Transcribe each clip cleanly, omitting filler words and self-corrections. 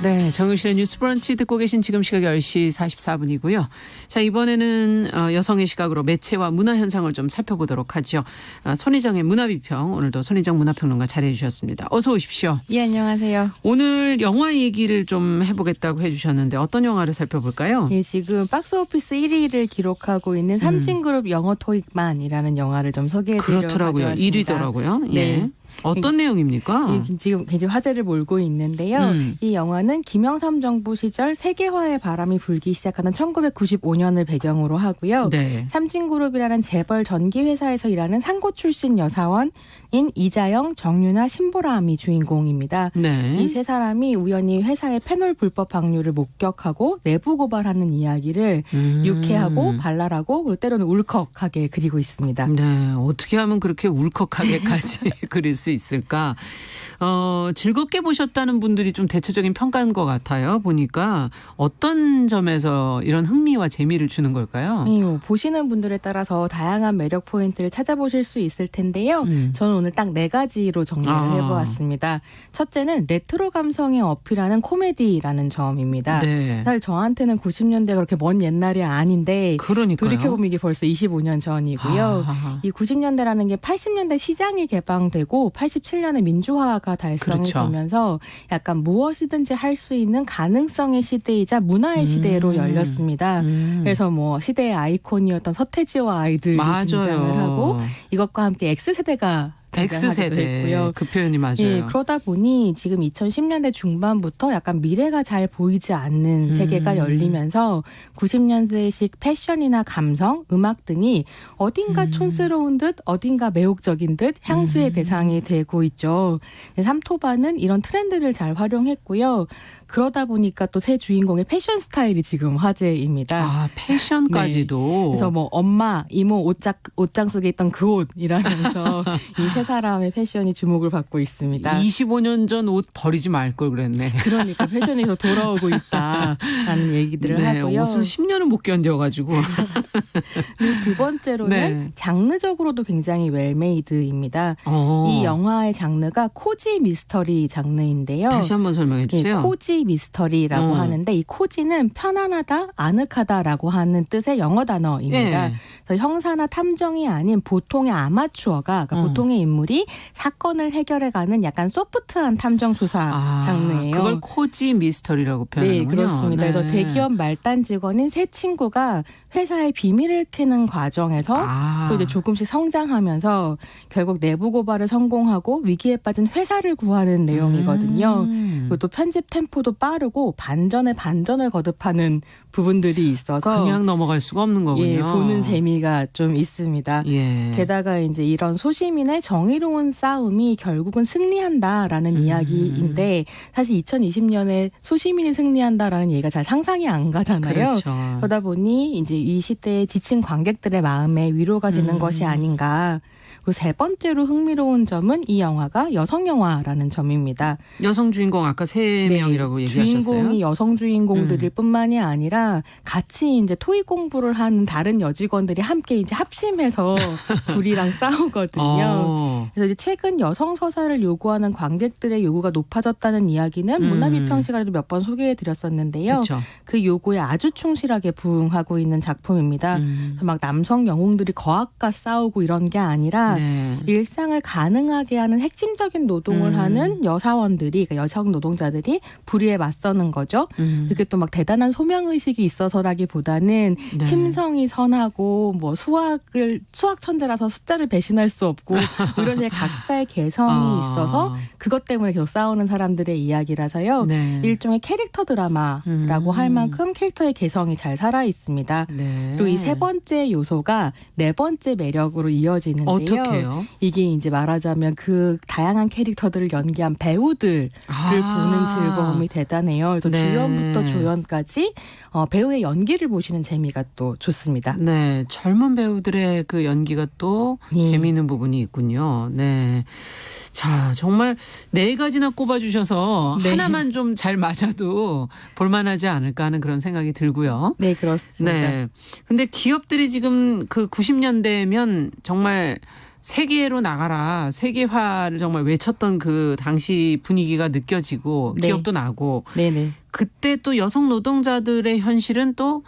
네, 정유실의 뉴스 브런치 듣고 계신 지금 시각 10시 44분이고요. 자, 이번에는 여성의 시각으로 매체와 문화 현상을 좀 살펴보도록 하죠. 손희정의 문화비평, 오늘도 손희정 문화평론가 자리해 주셨습니다. 어서 오십시오. 예, 안녕하세요. 오늘 영화 얘기를 좀 해보겠다고 해주셨는데 어떤 영화를 살펴볼까요? 예, 지금 박스오피스 1위를 기록하고 있는 삼진그룹 영어 토익만이라는 영화를 좀 소개해드리려고 그렇더라고요. 가져왔습니다. 1위더라고요. 예. 네. 어떤 내용입니까? 예, 지금 굉장히 화제를 몰고 있는데요. 이 영화는 김영삼 정부 시절 세계화의 바람이 불기 시작하는 1995년을 배경으로 하고요. 네. 삼진그룹이라는 재벌 전기회사에서 일하는 상고 출신 여사원인 이자영, 정유나, 신보람이 주인공입니다. 네. 이 세 사람이 우연히 회사의 페놀 불법 방류를 목격하고 내부 고발하는 이야기를 유쾌하고 발랄하고 그리고 때로는 울컥하게 그리고 있습니다. 네, 어떻게 하면 그렇게 울컥하게까지 그릴 수 있을까? 즐겁게 보셨다는 분들이 좀 대체적인 평가인 것 같아요. 보니까 어떤 점에서 이런 흥미와 재미를 주는 걸까요? 보시는 분들에 따라서 다양한 매력 포인트를 찾아보실 수 있을 텐데요. 저는 오늘 딱 4가지로 정리를 해보았습니다. 첫째는 레트로 감성에 어필하는 코미디라는 점입니다. 네. 사실 저한테는 90년대가 그렇게 먼 옛날이 아닌데 그러니까요. 돌이켜보면 이게 벌써 25년 전이고요. 이 90년대라는 게 80년대 시장이 개방되고 87년에 민주화가 달성이 그렇죠. 되면서 약간 무엇이든지 할 수 있는 가능성의 시대이자 문화의 시대로 열렸습니다. 그래서 뭐 시대의 아이콘이었던 서태지와 아이들이 등장을 하고 이것과 함께 X세대가 X세대 했고요. 그 표현이 맞아요. 예, 그러다 보니 지금 2010년대 중반부터 약간 미래가 잘 보이지 않는 세계가 열리면서 90년대식 패션이나 감성, 음악 등이 어딘가 촌스러운 듯 어딘가 매혹적인 듯 향수의 대상이 되고 있죠. 삼토바는 이런 트렌드를 잘 활용했고요. 그러다 보니까 또 새 주인공의 패션 스타일이 지금 화제입니다. 아, 패션까지도. 네. 그래서 뭐 엄마, 이모 옷장 속에 있던 그 옷이라면서 이 세 사람의 패션이 주목을 받고 있습니다. 25년 전 옷 버리지 말 걸 그랬네. 그러니까 패션이 더 돌아오고 있다라는 얘기들을 네, 하고요. 옷을 10년은 못 견뎌가지고. 두 번째로는 네. 장르적으로도 굉장히 웰메이드입니다. 이 영화의 장르가 코지 미스터리 장르인데요. 다시 한번 설명해 주세요. 네, 코지 미스터리라고 하는데 이 코지는 편안하다, 아늑하다라고 하는 뜻의 영어 단어입니다. 네. 그래서 형사나 탐정이 아닌 보통의 아마추어가 그러니까 보통의 인물이 사건을 해결해가는 약간 소프트한 탐정 수사 장르예요. 그걸 코지 미스터리라고 표현하는군요. 네, 그렇습니다. 네. 그래서 대기업 말단 직원인 세 친구가 회사의 비밀을 캐는 과정에서 또 이제 조금씩 성장하면서 결국 내부 고발을 성공하고 위기에 빠진 회사를 구하는 내용이거든요. 그리고 또 편집 템포도 빠르고 반전에 반전을 거듭하는 부분들이 있어서 그냥 넘어갈 수가 없는 거군요. 예, 보는 재미가 좀 있습니다. 예. 게다가 이제 이런 소시민의 정의로운 싸움이 결국은 승리한다라는 이야기인데 사실 2020년에 소시민이 승리한다라는 얘기가 잘 상상이 안 가잖아요. 그렇죠. 그러다 보니 이제 이 시대에 지친 관객들의 마음에 위로가 되는 것이 아닌가. 그리고 세 번째로 흥미로운 점은 이 영화가 여성 영화라는 점입니다. 여성 주인공 아까 세 명이라고 얘기하셨어요. 주인공이 여성 주인공들일 뿐만이 아니라 같이 이제 토익 공부를 하는 다른 여직원들이 함께 이제 합심해서 불이랑 싸우거든요. 그래서 이제 최근 여성 서사를 요구하는 관객들의 요구가 높아졌다는 이야기는 문화비평 시간에도 몇 번 소개해드렸었는데요. 그쵸. 그 요구에 아주 충실하게 부응하고 있는 작품입니다. 그래서 막 남성 영웅들이 거학과 싸우고 이런 게 아니라 일상을 가능하게 하는 핵심적인 노동을 하는 여사원들이 그러니까 여성 노동자들이 불의에 맞서는 거죠. 그게 또 막 대단한 소명의식이 있어서라기보다는 심성이 선하고 뭐 수학 천재라서 숫자를 배신할 수 없고 이런 식의 각자의 개성이 있어서 그것 때문에 계속 싸우는 사람들의 이야기라서요. 일종의 캐릭터 드라마라고 할 만큼 캐릭터의 개성이 잘 살아 있습니다. 그리고 이 세 번째 요소가 네 번째 매력으로 이어지는데요. 어떻게요? 이게 이제 말하자면 그 다양한 캐릭터들을 연기한 배우들을 보는 즐거움이 대단해요. 그래서 주연부터 조연까지 배우의 연기를 보시는 재미가 또 좋습니다. 네, 젊은 배우들의 그 연기가 또 재미있는 부분이 있군요. 네. 자, 정말 4가지나 꼽아주셔서 하나만 좀 잘 맞아도 볼만하지 않을까 하는 그런 생각이 들고요. 네, 그렇습니다. 네. 근데 기업들이 지금 그 90년대면 정말 세계로 나가라. 세계화를 정말 외쳤던 그 당시 분위기가 느껴지고 네. 기억도 나고 네네. 그때 또 여성 노동자들의 현실은 또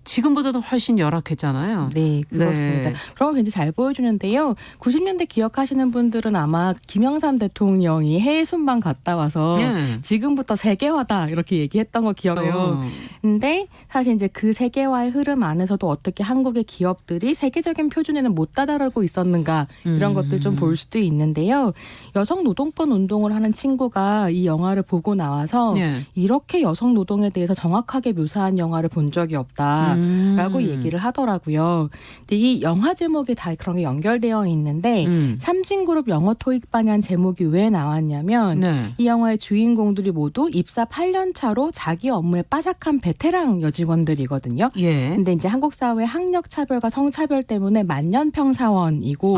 지금보다도 훨씬 열악했잖아요. 네, 그렇습니다. 네. 그런 거 굉장히 잘 보여주는데요. 90년대 기억하시는 분들은 아마 김영삼 대통령이 해외 순방 갔다 와서 네. 지금부터 세계화다 이렇게 얘기했던 거 기억해요. 근데 사실 이제 그 세계화의 흐름 안에서도 어떻게 한국의 기업들이 세계적인 표준에는 못 다다르고 있었는가 이런 것들 좀 볼 수도 있는데요. 여성 노동권 운동을 하는 친구가 이 영화를 보고 나와서 네. 이렇게 여성 노동에 대해서 정확하게 묘사한 영화를 본 적이 없다. 라고 얘기를 하더라고요. 근데 이 영화 제목이 다 그런 게 연결되어 있는데 삼진그룹 영어 토익반이라는 제목이 왜 나왔냐면 네. 이 영화의 주인공들이 모두 입사 8년 차로 자기 업무에 빠삭한 베테랑 여직원들이거든요. 예. 근데 이제 한국 사회 학력 차별과 성차별 때문에 만년평 사원이고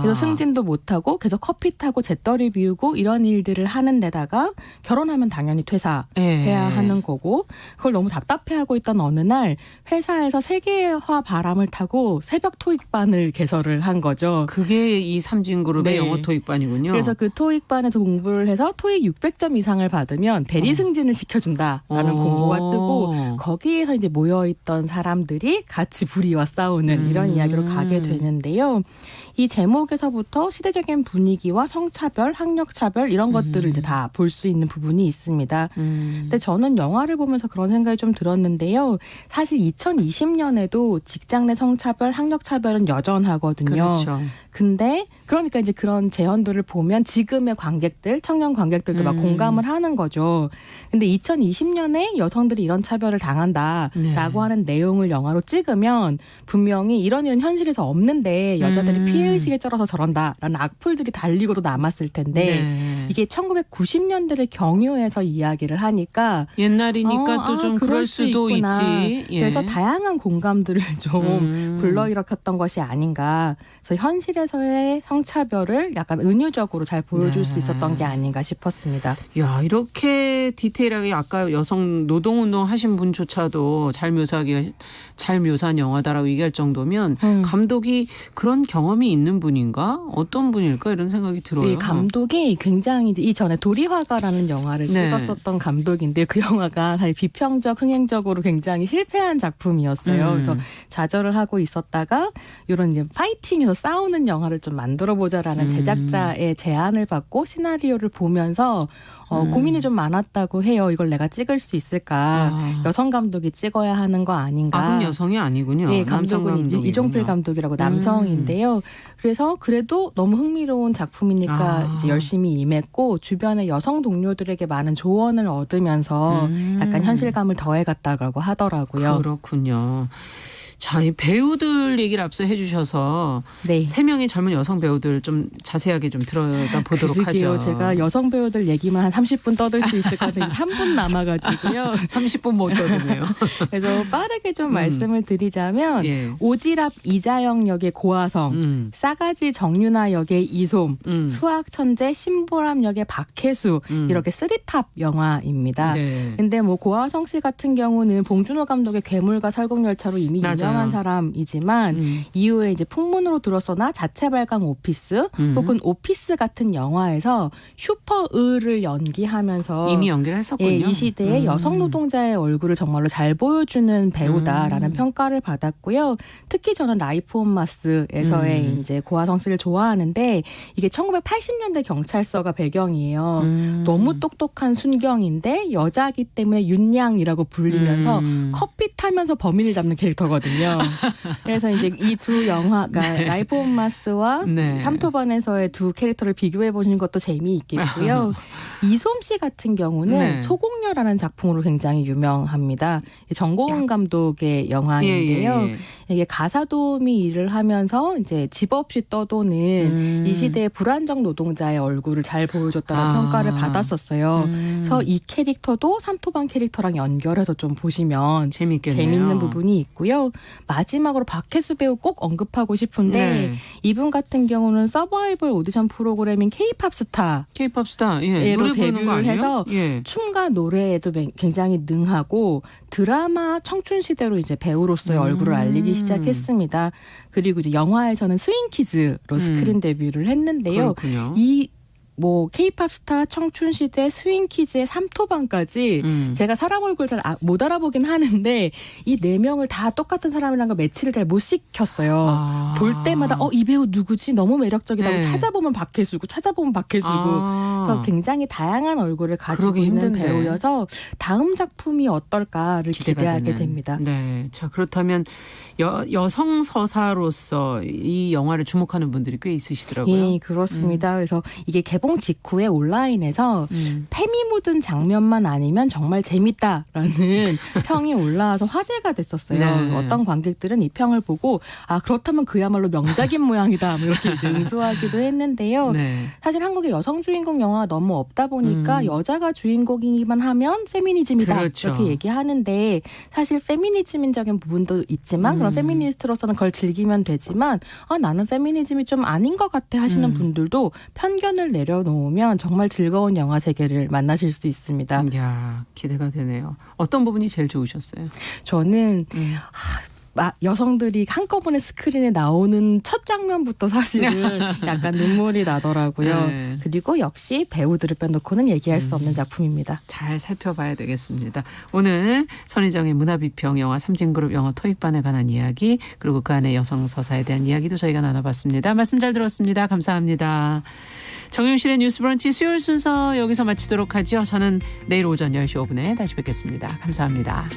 그래서 승진도 못하고 계속 커피 타고 재떨이 비우고 이런 일들을 하는 데다가 결혼하면 당연히 퇴사해야 하는 거고 그걸 너무 답답해하고 있던 어느 날 회사에서 세계화 바람을 타고 새벽 토익반을 개설을 한 거죠. 그게 이 삼진그룹의 네. 영어 토익반이군요. 그래서 그 토익반에서 공부를 해서 토익 600점 이상을 받으면 대리 승진을 시켜준다라는 공고가 뜨고 거기에서 이제 모여있던 사람들이 같이 불의와 싸우는 이런 이야기로 가게 되는데요. 이 제목에서부터 시대적인 분위기와 성차별, 학력차별 이런 것들을 이제 다 볼 수 있는 부분이 있습니다. 근데 저는 영화를 보면서 그런 생각이 좀 들었는데요. 사실 2020년에도 직장 내 성차별, 학력차별은 여전하거든요. 그렇죠. 근데 그러니까 이제 그런 재현들을 보면 지금의 관객들, 청년 관객들도 막 공감을 하는 거죠. 근데 2020년에 여성들이 이런 차별을 당한다라고 네. 하는 내용을 영화로 찍으면 분명히 이런 현실에서 없는데 여자들이 피해의식에 쩔어서 저런다라는 악플들이 달리고도 남았을 텐데 네. 이게 1990년대를 경유해서 이야기를 하니까 옛날이니까 또 좀 그럴 수도 있구나. 있지. 예. 그래서 다양한 공감들을 좀 불러일으켰던 것이 아닌가. 그래서 현실에서의 성차별을 약간 은유적으로 잘 보여줄 수 있었던 게 아닌가 싶었습니다. 야, 이렇게 디테일하게 아까 여성 노동운동 하신 분조차도 잘 묘사한 영화다라고 얘기할 정도면 감독이 그런 경험이 있는 분인가? 어떤 분일까? 이런 생각이 들어요. 네, 감독이 굉장히 이전에 도리화가라는 영화를 네. 찍었었던 감독인데 그 영화가 사실 비평적, 흥행적으로 굉장히 실패한 작품이었어요. 그래서 좌절을 하고 있었다가 이런 이제 파이팅에서 싸우는 영화를 좀 만들어보자라는 제작자의 제안을 받고 시나리오를 보면서 고민이 좀 많았다고 해요. 이걸 내가 찍을 수 있을까? 여성 감독이 찍어야 하는 거 아닌가? 그럼 여성이 아니군요. 네, 남성 감독은 이제 감독이군요. 이종필 감독이라고 남성인데요. 그래서 그래도 너무 흥미로운 작품이니까 이제 열심히 임했고 주변의 여성 동료들에게 많은 조언을 얻으면서 약간 현실감을 더해갔다고 하더라고요. 그렇군요. 자, 이 배우들 얘기를 앞서 해주셔서 네. 3명의 젊은 여성 배우들 좀 자세하게 좀 들여다보도록 그러게요. 하죠. 제가 여성 배우들 얘기만 한 30분 떠들 수 있을 것 같은데 3분 남아가지고요. 30분 못 떠드네요. 그래서 빠르게 좀 말씀을 드리자면 예. 오지랖 이자영 역의 고아성, 싸가지 정윤아 역의 이솜, 수학 천재 신보람 역의 박혜수 이렇게 쓰리탑 영화입니다. 네. 근데 뭐 고아성 씨 같은 경우는 봉준호 감독의 괴물과 설국열차로 이미 맞아요. 유명한 사람이지만 이후에 이제 풍문으로 들어서나 자체 발광 오피스 혹은 오피스 같은 영화에서 슈퍼을을 연기하면서 이미 연기를 했었군요. 예, 이 시대의 여성 노동자의 얼굴을 정말로 잘 보여주는 배우다라는 평가를 받았고요. 특히 저는 라이프 온 마스에서의 이제 고아성 씨를 좋아하는데 이게 1980년대 경찰서가 배경이에요. 너무 똑똑한 순경인데 여자기 때문에 윤양이라고 불리면서 커피 타면서 범인을 잡는 캐릭터거든요. 그래서 이제 이 두 영화가 라이프 온 마스와 네. 삼토반에서의 두 캐릭터를 비교해 보시는 것도 재미있겠고요. 이솜 씨 같은 경우는 네. 소공녀라는 작품으로 굉장히 유명합니다. 정고은 감독의 영화인데요. 예. 이게 가사도우미 일을 하면서 이제 집 없이 떠도는 이 시대의 불안정 노동자의 얼굴을 잘 보여줬다는 평가를 받았었어요. 그래서 이 캐릭터도 삼토반 캐릭터랑 연결해서 좀 보시면 재밌겠네요. 재밌는 부분이 있고요. 마지막으로 박혜수 배우 꼭 언급하고 싶은데 네. 이분 같은 경우는 서바이벌 오디션 프로그램인 K-팝 스타 K-팝 스타. 예, 예로 노래 부르는 거 데뷔를 아니에요? 해서 예. 춤과 노래에도 굉장히 능하고 드라마 청춘시대로 이제 배우로서의 얼굴을 알리기 시작했습니다. 그리고 이제 영화에서는 스윙키즈로 스크린 데뷔를 했는데요. 그렇군요. 이 케이팝 스타 청춘시대 스윙키즈의 3토방까지 제가 사람 얼굴 잘 못 알아보긴 하는데 이 4명을 다 똑같은 사람이라는 걸 매치를 잘 못 시켰어요. 볼 때마다 이 배우 누구지? 너무 매력적이다고 네. 찾아보면 박혜수고 그래서 굉장히 다양한 얼굴을 가지고 있는 힘든데. 배우여서 다음 작품이 어떨까를 기대하게 됩니다. 네. 자, 그렇다면 여성 서사로서 이 영화를 주목하는 분들이 꽤 있으시더라고요. 예, 그렇습니다. 그래서 이게 개봉 직후에 온라인에서 페미 묻은 장면만 아니면 정말 재밌다라는 평이 올라와서 화제가 됐었어요. 네. 어떤 관객들은 이 평을 보고 그렇다면 그야말로 명작인 모양이다 이렇게 이제 응수하기도 했는데요. 네. 사실 한국의 여성 주인공 영화가 너무 없다 보니까 여자가 주인공이기만 하면 페미니즘이다 그렇죠. 이렇게 얘기하는데 사실 페미니즘적인 부분도 있지만 그런 페미니스트로서는 그걸 즐기면 되지만 나는 페미니즘이 좀 아닌 것 같아 하시는 분들도 편견을 내려놓으면 정말 즐거운 영화 세계를 만나실 수 있습니다. 이야, 기대가 되네요. 어떤 부분이 제일 좋으셨어요? 저는 여성들이 한꺼번에 스크린에 나오는 첫 장면부터 사실은 약간 눈물이 나더라고요. 네. 그리고 역시 배우들을 빼놓고는 얘기할 수 없는 작품입니다. 잘 살펴봐야 되겠습니다. 오늘 선희정의 문화비평 영화 삼진그룹 영어 토익반에 관한 이야기 그리고 그 안에 여성 서사에 대한 이야기도 저희가 나눠봤습니다. 말씀 잘 들었습니다. 감사합니다. 정윤실의 뉴스 브런치 수요일 순서 여기서 마치도록 하죠. 저는 내일 오전 10시 5분에 다시 뵙겠습니다. 감사합니다.